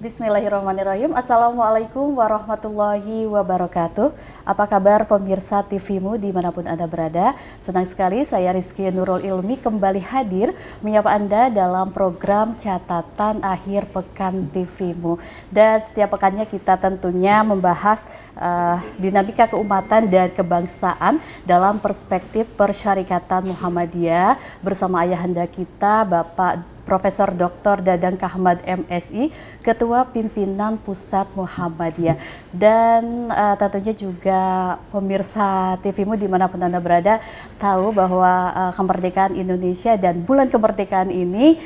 Bismillahirrahmanirrahim. Assalamualaikum warahmatullahi wabarakatuh. Apa kabar pemirsa TVmu dimanapun Anda berada? Senang sekali saya Rizky Nurul Ilmi kembali hadir menyapa Anda dalam program Catatan Akhir Pekan TVmu. Dan setiap pekannya kita tentunya membahas dinamika keumatan dan kebangsaan dalam perspektif Persyarikatan Muhammadiyah bersama ayahanda kita Bapak Profesor Dr. Dadang Kahmad MSI, Ketua Pimpinan Pusat Muhammadiyah. Dan tentunya juga pemirsa TVmu dimanapun Anda berada tahu bahwa kemerdekaan Indonesia dan bulan kemerdekaan ini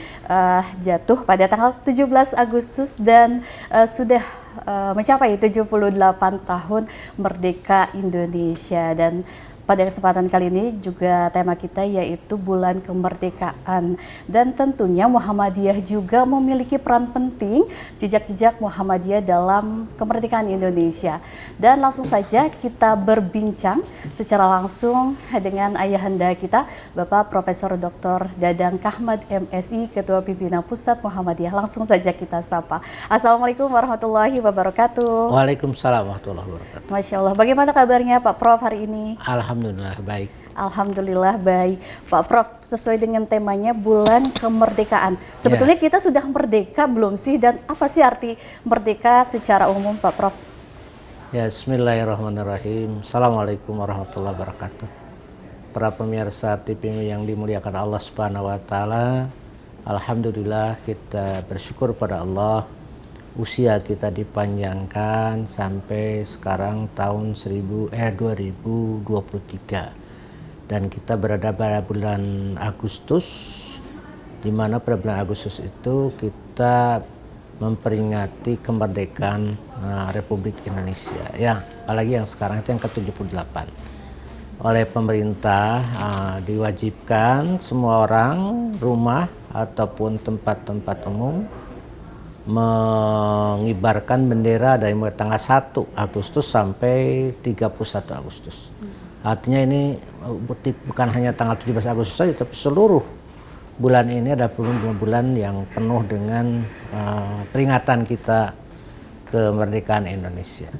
jatuh pada tanggal 17 Agustus dan sudah mencapai 78 tahun merdeka Indonesia. Dan pada kesempatan kali ini juga tema kita yaitu bulan kemerdekaan, dan tentunya Muhammadiyah juga memiliki peran penting jejak-jejak Muhammadiyah dalam kemerdekaan Indonesia. Dan langsung saja kita berbincang secara langsung dengan ayahanda kita Bapak Profesor Dr. Dadang Kahmad MSI, Ketua Pimpinan Pusat Muhammadiyah. Langsung saja kita sapa. Assalamualaikum warahmatullahi wabarakatuh. Waalaikumsalam warahmatullahi wabarakatuh. Masya Allah, bagaimana kabarnya Pak Prof hari ini? Alhamdulillah baik. Alhamdulillah baik. Pak Prof, sesuai dengan temanya bulan kemerdekaan. Sebetulnya kita sudah merdeka belum sih? Dan apa sih arti merdeka secara umum Pak Prof? Ya, bismillahirrahmanirrahim. Assalamualaikum warahmatullahi wabarakatuh. Para pemirsa TVmu yang dimuliakan Allah Subhanahu wa taala. Alhamdulillah kita bersyukur pada Allah. Usia kita dipanjangkan sampai sekarang tahun 2023 dan kita berada pada bulan Agustus, di mana pada bulan Agustus itu kita memperingati kemerdekaan Republik Indonesia, ya apalagi yang sekarang itu yang ke-78. Oleh pemerintah diwajibkan semua orang, rumah ataupun tempat-tempat umum mengibarkan bendera dari mulai tanggal 1 Agustus sampai 31 Agustus. Artinya ini bukan hanya tanggal 17 Agustus saja, tapi seluruh bulan ini ada bulan yang penuh dengan peringatan kita kemerdekaan Indonesia.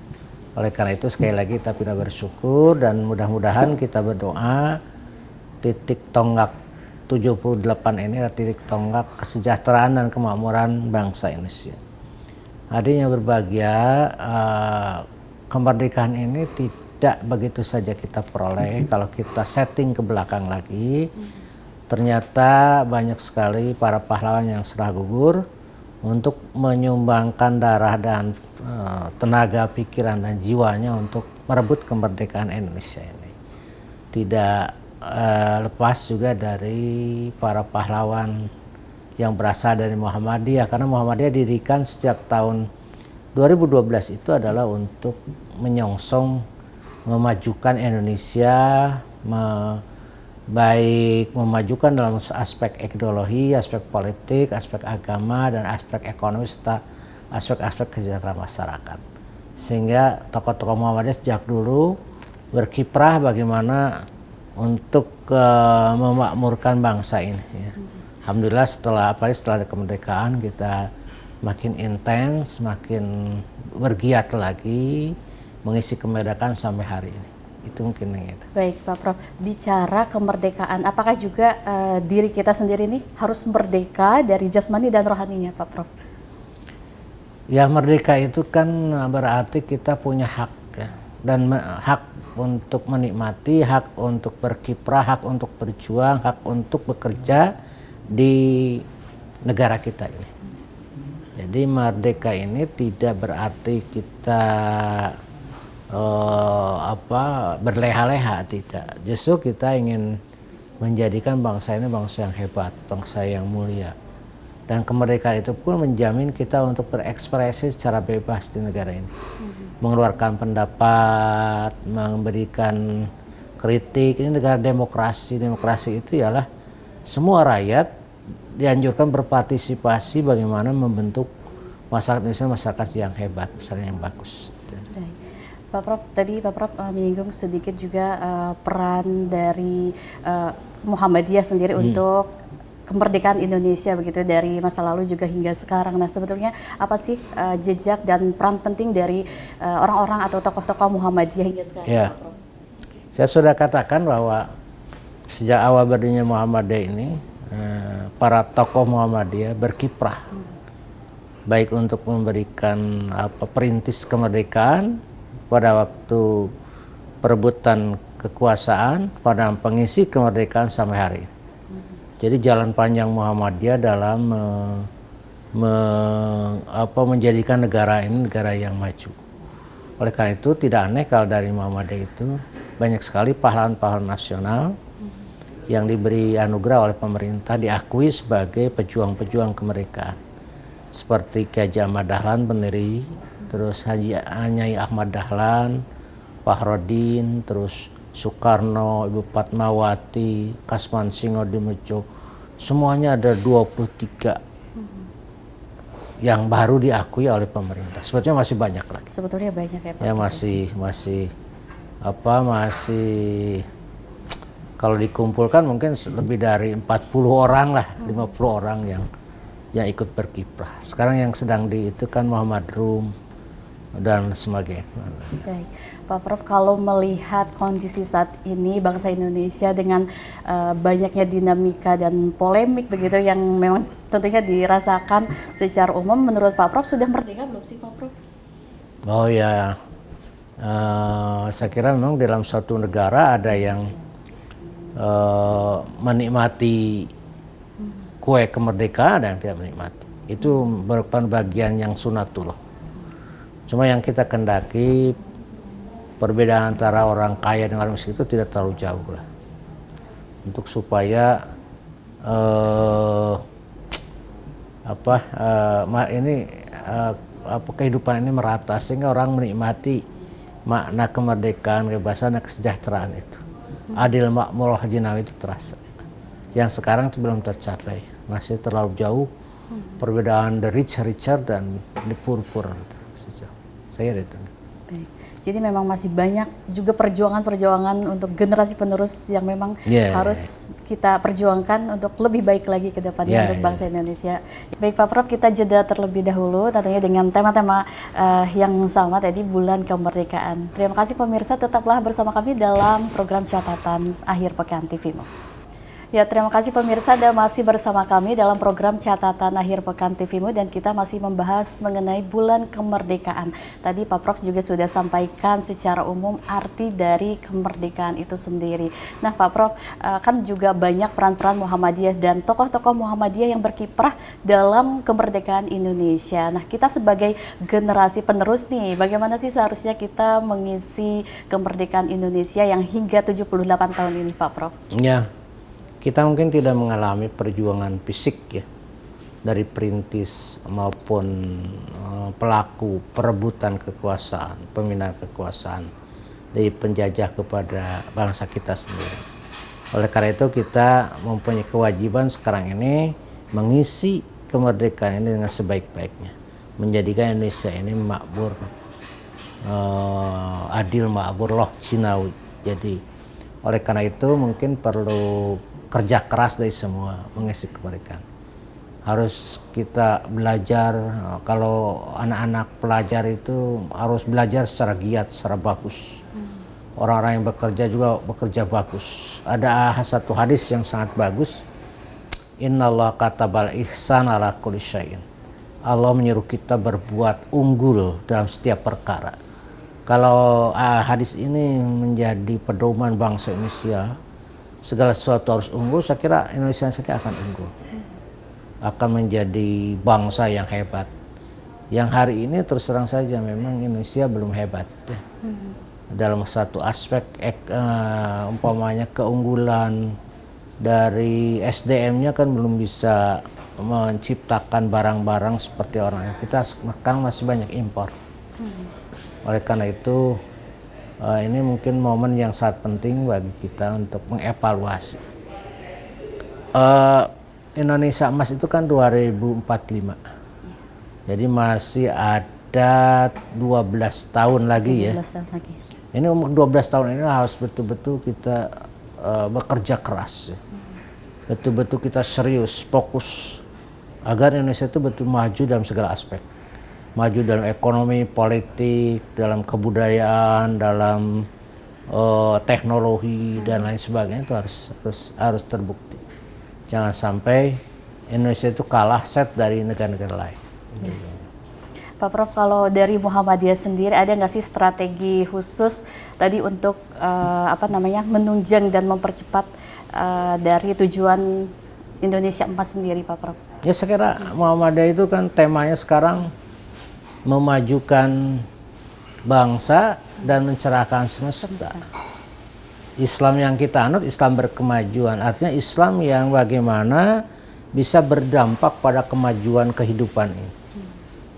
Oleh karena itu sekali lagi kita bersyukur dan mudah-mudahan kita berdoa titik tonggak 78 ini adalah titik tonggak kesejahteraan dan kemakmuran bangsa Indonesia. Adanya berbahagia, kemerdekaan ini tidak begitu saja kita peroleh. Kalau kita setting ke belakang lagi, ternyata banyak sekali para pahlawan yang serah gugur untuk menyumbangkan darah dan tenaga, pikiran dan jiwanya untuk merebut kemerdekaan Indonesia ini. Tidak lepas juga dari para pahlawan yang berasal dari Muhammadiyah, karena Muhammadiyah didirikan sejak tahun 2012 itu adalah untuk menyongsong memajukan Indonesia, baik memajukan dalam aspek ideologi, aspek politik, aspek agama dan aspek ekonomi serta aspek-aspek kesejahteraan masyarakat. Sehingga tokoh-tokoh Muhammadiyah sejak dulu berkiprah bagaimana untuk memakmurkan bangsa ini. Ya. Alhamdulillah setelah kemerdekaan kita makin intens, makin bergiat lagi mengisi kemerdekaan sampai hari ini. Itu mungkin yang itu. Baik Pak Prof, bicara kemerdekaan, apakah juga diri kita sendiri ini harus merdeka dari jasmani dan rohaninya Pak Prof? Ya, merdeka itu kan berarti kita punya hak, ya. Dan hak untuk menikmati, hak untuk berkiprah, hak untuk berjuang, hak untuk bekerja di negara kita ini. Jadi merdeka ini tidak berarti kita berleha-leha, tidak. Justru kita ingin menjadikan bangsa ini bangsa yang hebat, bangsa yang mulia. Dan kemerdekaan itu pun menjamin kita untuk berekspresi secara bebas di negara ini. Mengeluarkan pendapat, memberikan kritik. Ini negara demokrasi. Demokrasi itu ialah semua rakyat dianjurkan berpartisipasi bagaimana membentuk masyarakat Indonesia, masyarakat yang hebat, masyarakat yang bagus. Pak Prof, tadi Pak Prof menyinggung sedikit juga peran dari Muhammadiyah sendiri untuk kemerdekaan Indonesia begitu dari masa lalu juga hingga sekarang. Nah, sebetulnya apa sih jejak dan peran penting dari orang-orang atau tokoh-tokoh Muhammadiyah hingga sekarang? Ya, saya sudah katakan bahwa sejak awal berdirinya Muhammadiyah ini, para tokoh Muhammadiyah berkiprah, baik untuk memberikan perintis kemerdekaan pada waktu perebutan kekuasaan, pada pengisi kemerdekaan sampai hari ini. Jadi jalan panjang Muhammadiyah dalam menjadikan negara ini negara yang maju. Oleh karena itu tidak aneh kalau dari Muhammadiyah itu banyak sekali pahlawan-pahlawan nasional yang diberi anugerah oleh pemerintah, diakui sebagai pejuang-pejuang kemerdekaan. Seperti Ki Haji Ahmad Dahlan pendiri, terus Nyai Ahmad Dahlan, Fahrudin, terus Soekarno, Ibu Fatmawati, Kasman Singodimedjo, semuanya ada 23 yang baru diakui oleh pemerintah. Sebetulnya masih banyak lagi. Sebetulnya banyak ya Pak? Ya masih kalau dikumpulkan mungkin lebih dari 40 orang lah, 50 orang yang ikut berkiprah. Sekarang yang sedang itu kan Muhammad Rum dan sebagainya. Baik, Pak Prof, kalau melihat kondisi saat ini bangsa Indonesia dengan banyaknya dinamika dan polemik begitu yang memang tentunya dirasakan secara umum, menurut Pak Prof sudah merdeka belum sih Pak Prof? Oh ya, saya kira memang dalam suatu negara ada yang menikmati kue kemerdekaan dan yang tidak menikmati. Itu merupakan bagian yang sunatullah. Cuma yang kita kendaki perbedaan antara orang kaya dengan orang miskin itu tidak terlalu jauh lah. Untuk supaya kehidupan ini merata sehingga orang menikmati makna kemerdekaan, kebebasan dan kesejahteraan itu. Adil makmur jinawi itu terasa. Yang sekarang itu belum tercapai, masih terlalu jauh perbedaan the rich richer dan the poor poor. Saya itu. Baik. Jadi memang masih banyak juga perjuangan-perjuangan untuk generasi penerus yang memang harus kita perjuangkan untuk lebih baik lagi ke depannya untuk bangsa Indonesia. Baik Pak Prof, kita jeda terlebih dahulu tentunya dengan tema-tema yang sama tadi, bulan kemerdekaan. Terima kasih pemirsa, tetaplah bersama kami dalam program Catatan Akhir Pekan TVMO. Ya, terima kasih pemirsa Anda masih bersama kami dalam program Catatan Akhir Pekan TVMO dan kita masih membahas mengenai bulan kemerdekaan. Tadi Pak Prof juga sudah sampaikan secara umum arti dari kemerdekaan itu sendiri. Nah Pak Prof, kan juga banyak peran-peran Muhammadiyah dan tokoh-tokoh Muhammadiyah yang berkiprah dalam kemerdekaan Indonesia. Nah, kita sebagai generasi penerus nih, bagaimana sih seharusnya kita mengisi kemerdekaan Indonesia yang hingga 78 tahun ini Pak Prof? Ya. Kita mungkin tidak mengalami perjuangan fisik ya dari perintis maupun pelaku perebutan kekuasaan, pemindahan kekuasaan dari penjajah kepada bangsa kita sendiri. Oleh karena itu kita mempunyai kewajiban sekarang ini mengisi kemerdekaan ini dengan sebaik-baiknya, menjadikan Indonesia ini makmur, adil, makmur, loh Cinawi. Jadi oleh karena itu mungkin perlu kerja keras dari semua mengisi kemerdekaan. Harus kita belajar, kalau anak-anak pelajar itu harus belajar secara giat, secara bagus. Orang-orang yang bekerja juga bekerja bagus. Ada satu hadis yang sangat bagus. Innallaha katabal ihsan ala kulli syai'in. Allah menyuruh kita berbuat unggul dalam setiap perkara. Kalau hadis ini menjadi pedoman bangsa Indonesia, segala sesuatu harus unggul, saya kira Indonesia akan unggul. Akan menjadi bangsa yang hebat. Yang hari ini terus terang saja memang Indonesia belum hebat ya. Dalam satu aspek umpamanya keunggulan dari SDM-nya kan belum bisa menciptakan barang-barang seperti orang lain. Kita sekarang masih banyak impor. Oleh karena itu ini mungkin momen yang sangat penting bagi kita untuk mengevaluasi. Indonesia Emas itu kan 2045. Jadi masih ada 12 tahun lagi ya. 12 tahun lagi. Ini umur 12 tahun ini harus betul-betul kita bekerja keras ya. betul-betul kita serius, fokus agar Indonesia itu betul maju dalam segala aspek. Maju dalam ekonomi, politik, dalam kebudayaan, dalam teknologi dan lain sebagainya itu harus terbukti. Jangan sampai Indonesia itu kalah set dari negara-negara lain. Pak Prof, kalau dari Muhammadiyah sendiri ada nggak sih strategi khusus tadi untuk menunjang dan mempercepat dari tujuan Indonesia Emas sendiri, Pak Prof? Ya, saya kira Muhammadiyah itu kan temanya sekarang memajukan bangsa dan mencerahkan semesta. Islam yang kita anut Islam berkemajuan, artinya Islam yang bagaimana bisa berdampak pada kemajuan kehidupan ini.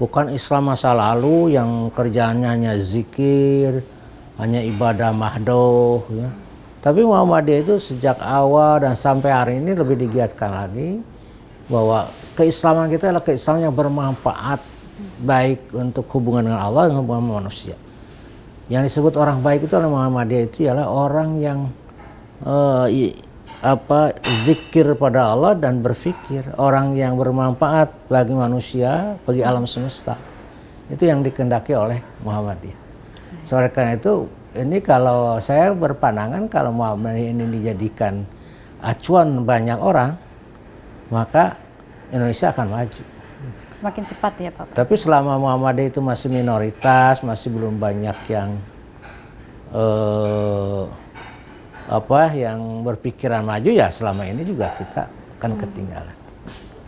Bukan Islam masa lalu yang kerjaannya hanya zikir, hanya ibadah mahdoh, ya. Tapi Muhammadiyah itu sejak awal dan sampai hari ini lebih digiatkan lagi bahwa keislaman kita adalah keislaman yang bermanfaat, baik untuk hubungan dengan Allah dan hubungan dengan manusia. Yang disebut orang baik itu adalah Muhammadiyah itu ialah orang yang zikir pada Allah dan berfikir, orang yang bermanfaat bagi manusia, bagi alam semesta. Itu yang dikehendaki oleh Muhammadiyah. Oleh karena itu, ini kalau saya berpandangan kalau Muhammadiyah ini dijadikan acuan banyak orang, maka Indonesia akan maju. Semakin cepat ya, Pak. Tapi selama Muhammadiyah itu masih minoritas, masih belum banyak yang yang berpikiran maju, ya selama ini juga kita akan ketinggalan.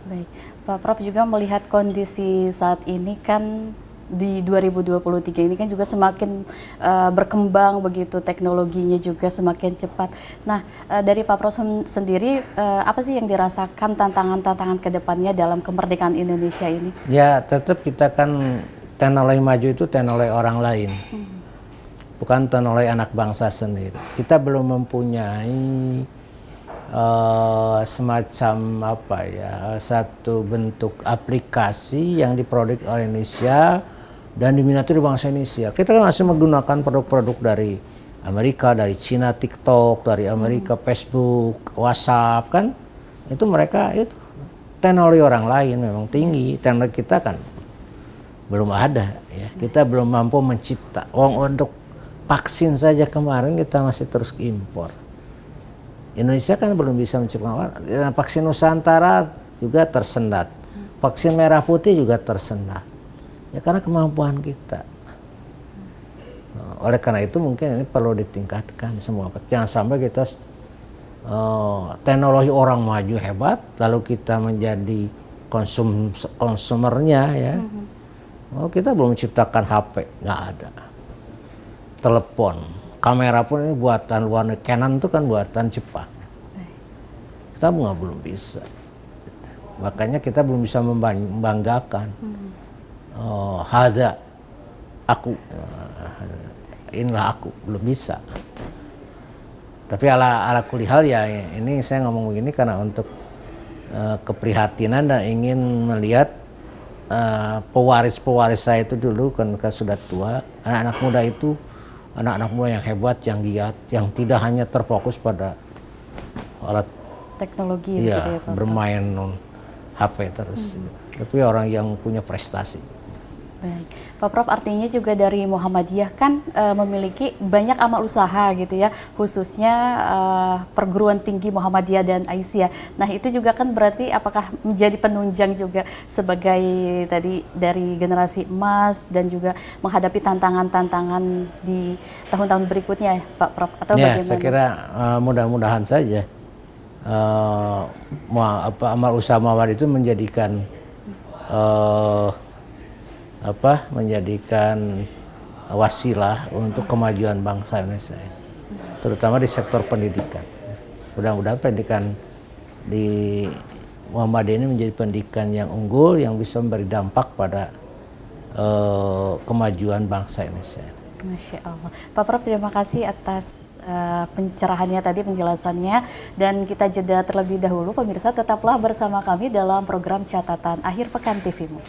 Baik, Pak Prof juga melihat kondisi saat ini kan di 2023 ini kan juga semakin berkembang begitu, teknologinya juga semakin cepat. Nah, dari Pak Prof sendiri apa sih yang dirasakan tantangan-tantangan ke depannya dalam kemerdekaan Indonesia ini? Ya, tetap kita kan teknologi maju itu teknologi orang lain. Bukan teknologi anak bangsa sendiri. Kita belum mempunyai semacam satu bentuk aplikasi yang diproduksi oleh Indonesia dan diminati di bangsa Indonesia. Kita kan masih menggunakan produk-produk dari Amerika, dari Cina, TikTok, dari Amerika, Facebook, WhatsApp kan. Itu mereka itu teknologi orang lain memang tinggi. Teknologi kita kan belum ada ya. Kita belum mampu mencipta. Untuk vaksin saja kemarin kita masih terus impor. Indonesia kan belum bisa menciptakan. Vaksin Nusantara juga tersendat. Vaksin merah putih juga tersendat. Ya karena kemampuan kita. Oleh karena itu mungkin ini perlu ditingkatkan semua. Jangan sampai kita teknologi orang maju hebat, lalu kita menjadi konsumernya ya. Kita belum menciptakan HP, nggak ada. Telepon, kamera pun ini buatan luar negeri. Canon itu kan buatan Jepang. Kita belum bisa. Makanya kita belum bisa membanggakan. Hada aku, inilah aku, belum bisa. Tapi ala kulihal ya, ini saya ngomong begini karena untuk keprihatinan dan ingin melihat pewaris-pewaris saya itu dulu ketika sudah tua, anak-anak muda itu anak-anak muda yang hebat, yang giat, yang tidak hanya terfokus pada alat teknologi, ya, gitu ya, Pak. bermain HP terus, tapi orang yang punya prestasi. Baik, Pak Prof, artinya juga dari Muhammadiyah kan memiliki banyak amal usaha gitu ya, khususnya perguruan tinggi Muhammadiyah dan Aisyah. Nah itu juga kan berarti apakah menjadi penunjang juga sebagai tadi dari generasi emas dan juga menghadapi tantangan-tantangan di tahun-tahun berikutnya ya, Pak Prof? Atau Ya, bagaimana? saya kira mudah-mudahan saja amal usaha Muhammadiyah itu menjadikan wasilah untuk kemajuan bangsa Indonesia, terutama di sektor pendidikan. Mudah-mudahan pendidikan di Muhammadiyah ini menjadi pendidikan yang unggul yang bisa memberi dampak pada kemajuan bangsa Indonesia. Masya Allah. Pak Prof, terima kasih atas pencerahannya tadi, penjelasannya, dan kita jeda terlebih dahulu. Pemirsa tetaplah bersama kami dalam program Catatan Akhir Pekan TV-mu.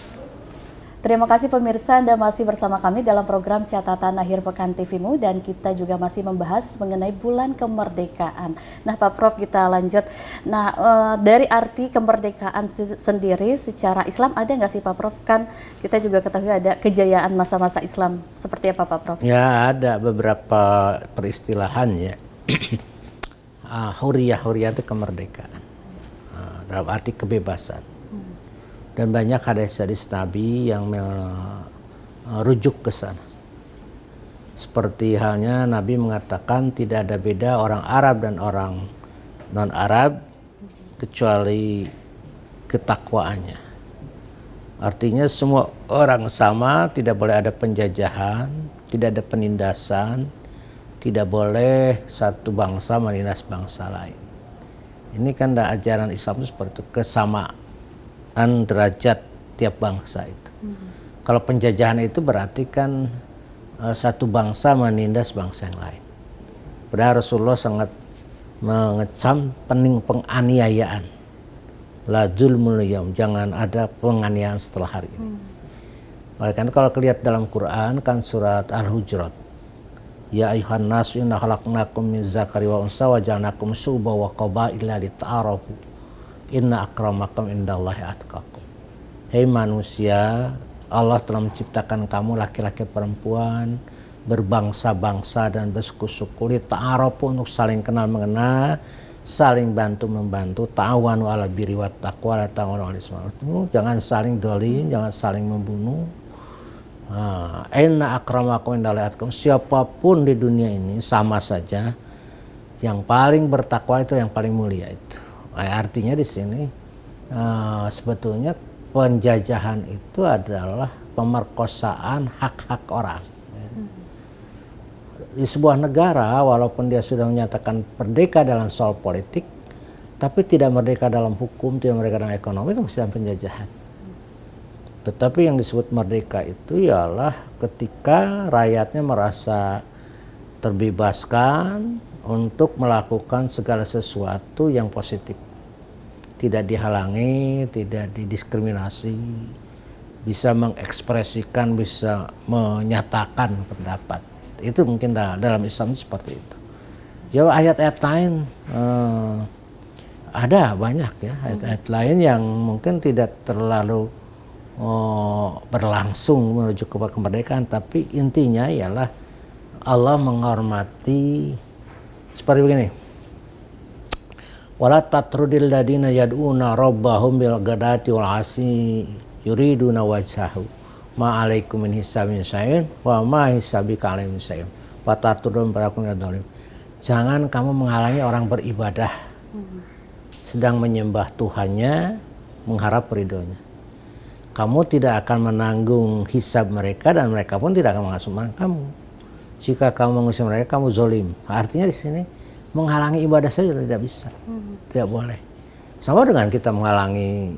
Terima kasih pemirsa, Anda masih bersama kami dalam program Catatan Akhir Pekan TVMU dan kita juga masih membahas mengenai bulan kemerdekaan. Nah Pak Prof, kita lanjut. Nah dari arti kemerdekaan sendiri secara Islam ada nggak sih Pak Prof? Kan kita juga ketahui ada kejayaan masa-masa Islam. Seperti apa Pak Prof? Ya, ada beberapa peristilahan ya. Huriyah itu kemerdekaan. Dalam arti kebebasan. Dan banyak hadis-hadis Nabi yang merujuk ke sana. Seperti halnya Nabi mengatakan tidak ada beda orang Arab dan orang non-Arab kecuali ketakwaannya. Artinya semua orang sama, tidak boleh ada penjajahan, tidak ada penindasan, tidak boleh satu bangsa menindas bangsa lain. Ini kan ajaran Islam seperti itu, kesamaan derajat tiap bangsa itu. Kalau penjajahan itu berarti kan satu bangsa menindas bangsa yang lain. Padahal Rasulullah sangat mengecam penganiayaan. La zulmul yaum, jangan ada penganiayaan setelah hari ini. Oleh karena kalau lihat dalam Quran kan surat Al-Hujurat. Ya ayuhan nasu inna khalaqnakum min zakari wa unsa wa ja'alnakum syu'uban wa qabaila lita'arafu. Inna akramakum indallahi atqakum. Hei manusia, Allah telah menciptakan kamu laki-laki perempuan, berbangsa-bangsa dan bersuku-suku, ta'arafu untuk saling kenal mengenal, saling bantu membantu, ta'awanu ala birri wat taqwa la ta'awanu ala ismi. Jangan saling dolim, jangan saling membunuh. Inna akramakum indallahi atqakum. Siapapun di dunia ini sama saja, yang paling bertakwa itu yang paling mulia itu. Artinya di sini sebetulnya penjajahan itu adalah pemerkosaan hak-hak orang. Di sebuah negara walaupun dia sudah menyatakan merdeka dalam soal politik, tapi tidak merdeka dalam hukum, tidak merdeka dalam ekonomi, itu masih dalam penjajahan. Tetapi yang disebut merdeka itu ialah ketika rakyatnya merasa terbebaskan untuk melakukan segala sesuatu yang positif, tidak dihalangi, tidak didiskriminasi, bisa mengekspresikan, bisa menyatakan pendapat. Itu mungkin dalam Islam seperti itu. Ya ayat-ayat lain ada banyak ya, ayat-ayat lain yang mungkin tidak terlalu berlangsung menuju kepada kemerdekaan, tapi intinya ialah Allah menghormati. Seperti begini. Wala tatrudil ladina yad'una rabbahum bil ghadati wal 'ashi yuriduna wajhahu ma 'alaikum min hisabin syai'in wa ma hisabika 'alaihim syai'in wa tatrudun barakum minadh-dhalim. Jangan kamu menghalangi orang beribadah sedang menyembah Tuhannya, mengharap ridhonya. Kamu tidak akan menanggung hisab mereka dan mereka pun tidak akan mengasuh kamu. Jika kamu mengusir mereka, kamu zolim. Artinya di sini menghalangi ibadah saja tidak bisa, tidak boleh. Sama dengan kita menghalangi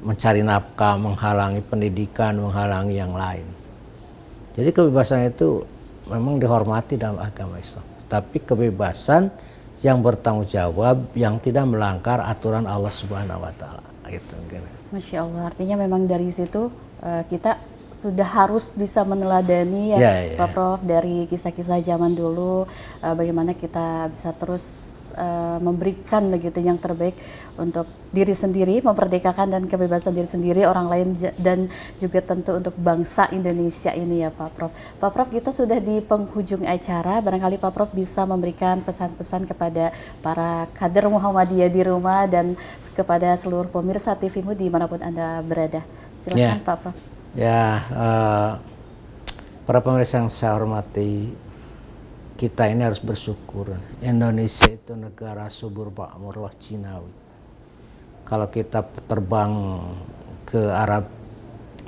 mencari nafkah, menghalangi pendidikan, menghalangi yang lain. Jadi kebebasan itu memang dihormati dalam agama Islam. Tapi kebebasan yang bertanggung jawab, yang tidak melanggar aturan Allah Subhanahu Wa Taala. Gitu. Masya Allah. Artinya memang dari situ kita sudah harus bisa meneladani ya, Pak Prof, dari kisah-kisah zaman dulu, bagaimana kita bisa terus memberikan begitu yang terbaik untuk diri sendiri, memperdekakan dan kebebasan diri sendiri, orang lain, dan juga tentu untuk bangsa Indonesia ini ya Pak Prof. Pak Prof, kita sudah di penghujung acara, barangkali Pak Prof bisa memberikan pesan-pesan kepada para kader Muhammadiyah di rumah dan kepada seluruh pemirsa TVMU dimanapun Anda berada. Silakan Pak Prof. Ya, para pemirsa yang saya hormati, kita ini harus bersyukur. Indonesia itu negara subur makmur wah Cinawi. Kalau kita terbang ke Arab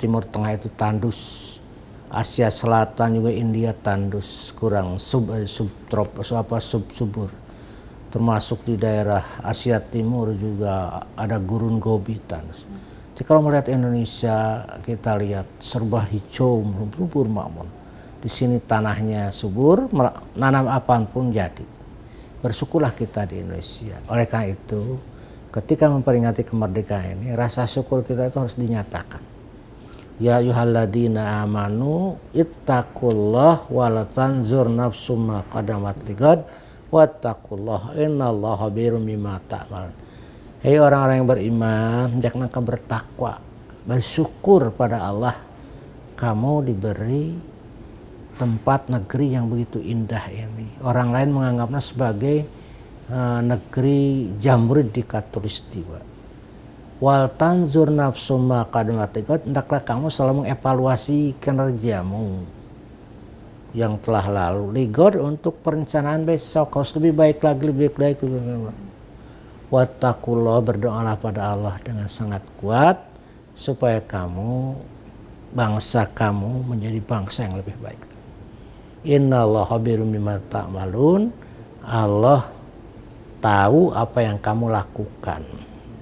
Timur Tengah itu tandus, Asia Selatan juga India tandus, kurang subsubur. Termasuk di daerah Asia Timur juga ada gurun gobi tandus. Jadi kalau melihat Indonesia, kita lihat serba hijau, subur makmur. Di sini tanahnya subur, nanam apapun jadi. Bersyukurlah kita di Indonesia. Oleh karena itu, ketika memperingati kemerdekaan ini, rasa syukur kita itu harus dinyatakan. Ya ayyuhalladzina amanu ittaqullah wa la tanzur nafsum ma qaddamat ligad wattaqullah innallaha khabirum bima ta'malun. Hei orang-orang yang beriman, hendaklah kamu bertakwa, bersyukur pada Allah. Kamu diberi tempat negeri yang begitu indah ini. Orang lain menganggapnya sebagai negeri jamrud di Katulistiwa. Wal tanzur nafsum ma qaddamat ligad, hendaklah kamu selalu mengevaluasi kinerjamu yang telah lalu. Ligad untuk perencanaan besok, harus lebih baik lagi, lebih baik lagi. Wattaqullah, berdoalah pada Allah dengan sangat kuat supaya kamu, bangsa kamu menjadi bangsa yang lebih baik. Innallaha khabirum bima ta'malun. Allah tahu apa yang kamu lakukan.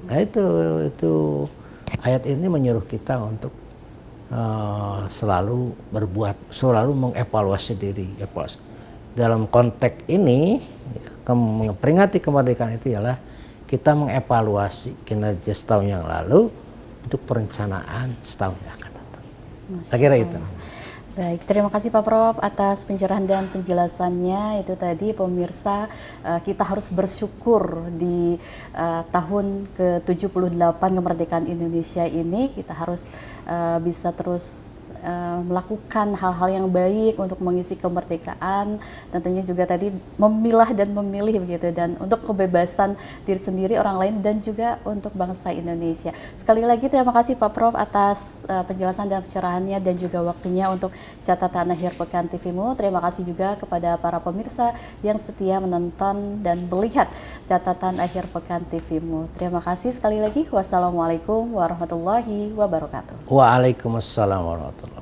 Nah itu ayat ini menyuruh kita untuk selalu berbuat, selalu mengevaluasi diri. Dalam konteks ini, memperingati kemerdekaan itu ialah kita mengevaluasi kinerja setahun yang lalu untuk perencanaan setahun yang akan datang. Saya kira itu. Baik, terima kasih Pak Prof atas pencerahan dan penjelasannya. Itu tadi pemirsa, kita harus bersyukur di tahun ke-78 kemerdekaan Indonesia ini. Kita harus bisa terus melakukan hal-hal yang baik untuk mengisi kemerdekaan. Tentunya juga tadi memilah dan memilih begitu, dan untuk kebebasan diri sendiri, orang lain, dan juga untuk bangsa Indonesia. Sekali lagi terima kasih Pak Prof atas penjelasan dan pencerahannya dan juga waktunya untuk catatan akhir pekan TVMU. Terima kasih juga kepada para pemirsa yang setia menonton dan melihat catatan akhir pekan TVMU. Terima kasih sekali lagi. Wassalamualaikum warahmatullahi wabarakatuh. Waalaikumsalam warahmatullahi wabarakatuh.